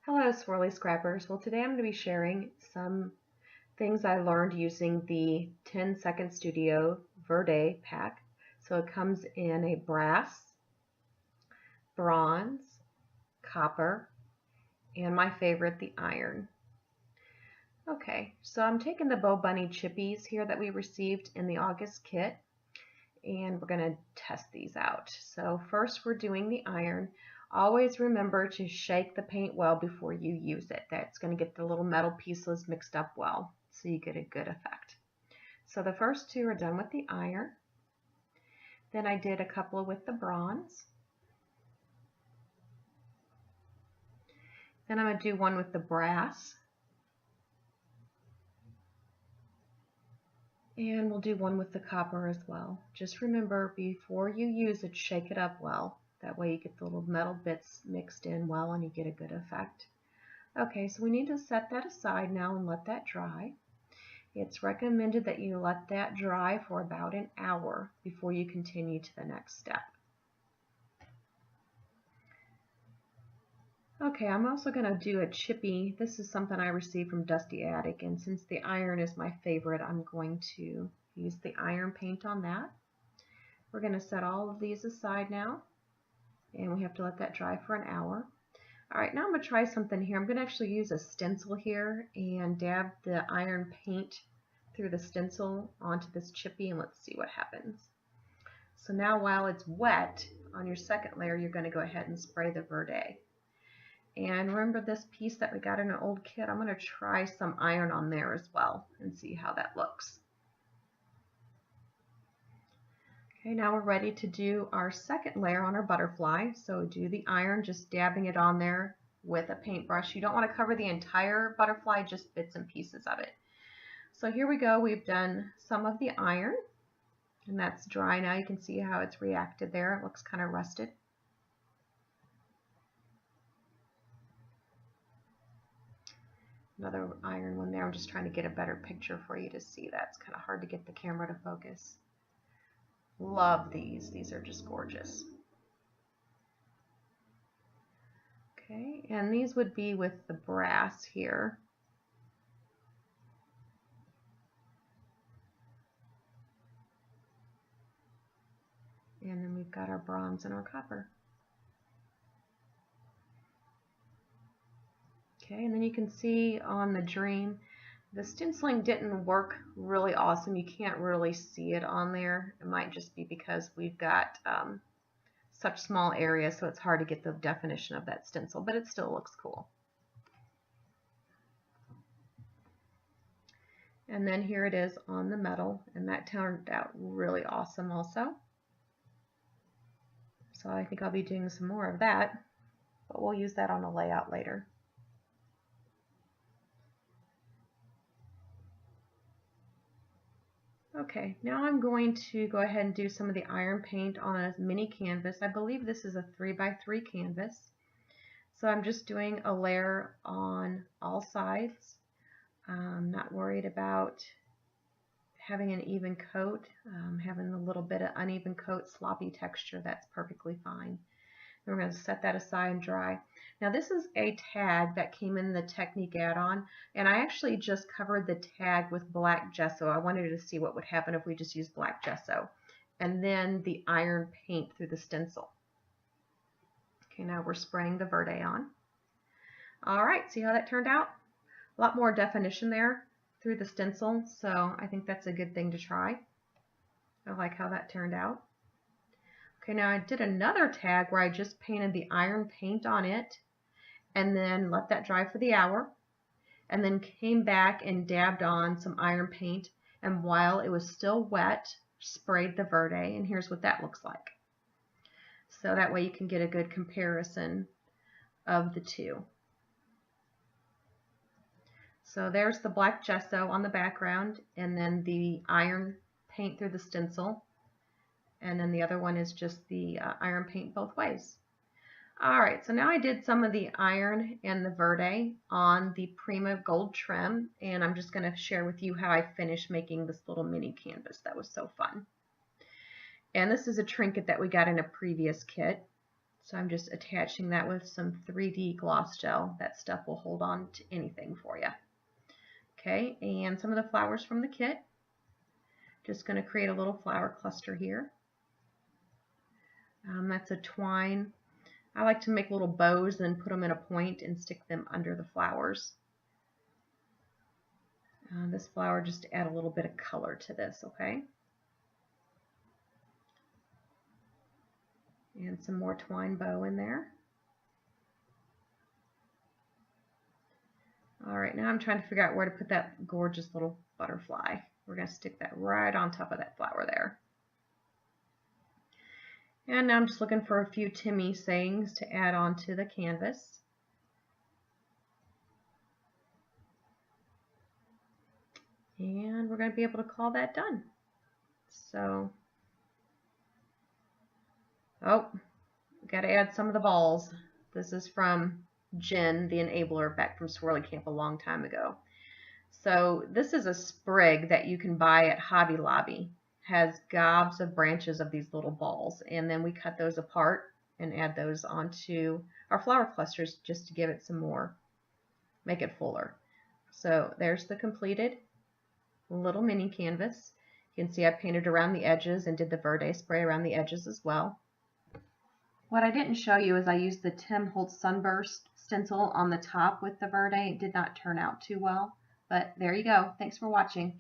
Hello Swirly Scrappers. Well, today I'm going to be sharing some things I learned using the 10-second Studio VerDAY pack. So it comes in a brass, bronze, copper, and my favorite, the iron. Okay, so I'm taking the Bo Bunny chippies here that we received in the August kit, and we're going to test these out. So first we're doing the iron. Always remember to shake the paint well before you use it. That's going to get the little metal pieces mixed up well so you get a good effect. So the first two are done with the iron. Then I did a couple with the bronze. Then I'm going to do one with the brass. And we'll do one with the copper as well. Just remember, before you use it, shake it up well. That way you get the little metal bits mixed in well and you get a good effect. Okay, so we need to set that aside now and let that dry. It's recommended that you let that dry for about an hour before you continue to the next step. Okay, I'm also going to do a chippy. This is something I received from Dusty Attic, and since the iron is my favorite, I'm going to use the iron paint on that. We're going to set all of these aside now, and we have to let that dry for an hour. Alright, now I'm going to try something here. I'm going to actually use a stencil here and dab the iron paint through the stencil onto this chippy, and let's see what happens. So now while it's wet, on your second layer, you're going to go ahead and spray the VerDAY. And remember this piece that we got in an old kit? I'm going to try some iron on there as well and see how that looks. Okay, now we're ready to do our second layer on our butterfly. So do the iron, just dabbing it on there with a paintbrush. You don't want to cover the entire butterfly, just bits and pieces of it. So here we go. We've done some of the iron, and that's dry now. You can see how it's reacted there. It looks kind of rusted. Another iron one there. I'm just trying to get a better picture for you to see that. It's kind of hard to get the camera to focus. Love these. These are just gorgeous. Okay, and these would be with the brass here. And then we've got our bronze and our copper. Okay, and then you can see on the dream, the stenciling didn't work really awesome. You can't really see it on there. It might just be because we've got such small areas, so it's hard to get the definition of that stencil, but it still looks cool. And then here it is on the metal, and that turned out really awesome also. So I think I'll be doing some more of that, but we'll use that on the layout later. Okay, now I'm going to go ahead and do some of the iron paint on a mini canvas. I believe this is a 3x3 canvas. So I'm just doing a layer on all sides. I'm not worried about having an even coat, having a little bit of uneven coat, sloppy texture. That's perfectly fine. We're going to set that aside and dry. Now this is a tag that came in the Technique add-on, and I actually just covered the tag with black gesso. I wanted to see what would happen if we just used black gesso. And then the iron paint through the stencil. Okay, now we're spraying the VerDAY on. Alright, see how that turned out? A lot more definition there through the stencil, so I think that's a good thing to try. I like how that turned out. Okay, now I did another tag where I just painted the iron paint on it and then let that dry for the hour, and then came back and dabbed on some iron paint, and while it was still wet, sprayed the VerDAY, and here's what that looks like. So that way you can get a good comparison of the two. So there's the black gesso on the background, and then the iron paint through the stencil. And then the other one is just the iron paint both ways. Alright, so now I did some of the iron and the VerDAY on the Prima gold trim, and I'm just going to share with you how I finished making this little mini canvas. That was so fun. And this is a trinket that we got in a previous kit. So I'm just attaching that with some 3D gloss gel. That stuff will hold on to anything for you. Okay, and some of the flowers from the kit. Just going to create a little flower cluster here. That's a twine. I like to make little bows and put them in a point and stick them under the flowers. This flower, just to add a little bit of color to this, okay? And some more twine bow in there. All right, now I'm trying to figure out where to put that gorgeous little butterfly. We're going to stick that right on top of that flower there. And now I'm just looking for a few Timmy sayings to add onto the canvas. And we're going to be able to call that done. So, oh, got to add some of the balls. This is from Jen, the enabler, back from Swirly Camp a long time ago. So this is a sprig that you can buy at Hobby Lobby. Has gobs of branches of these little balls, and then we cut those apart and add those onto our flower clusters just to give it some more, make it fuller. So there's the completed little mini canvas. You can see I painted around the edges and did the VerDAY spray around the edges as well. What I didn't show you is I used the Tim Holtz Sunburst stencil on the top with the VerDAY. It did not turn out too well, but there you go. Thanks for watching.